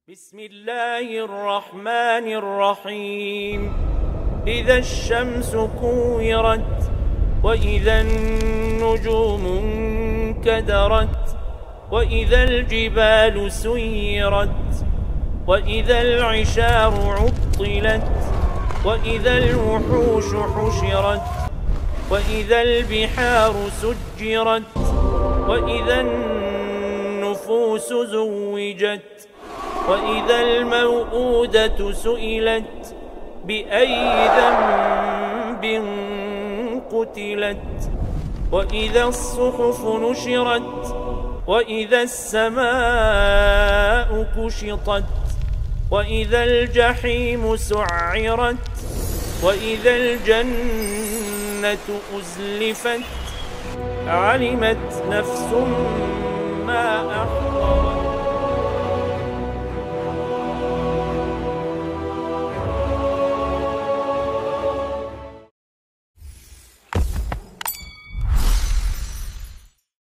بسم الله الرحمن الرحيم. إذا الشمس كورت وإذا النجوم انكدرت وإذا الجبال سيرت وإذا العشار عطلت وإذا الوحوش حشرت وإذا البحار سجرت وإذا النفوس زوجت وإذا الموءودة سئلت بأي ذنب قتلت وإذا الصحف نشرت وإذا السماء كشطت وإذا الجحيم سعرت وإذا الجنة أزلفت علمت نفس ما أحضرت.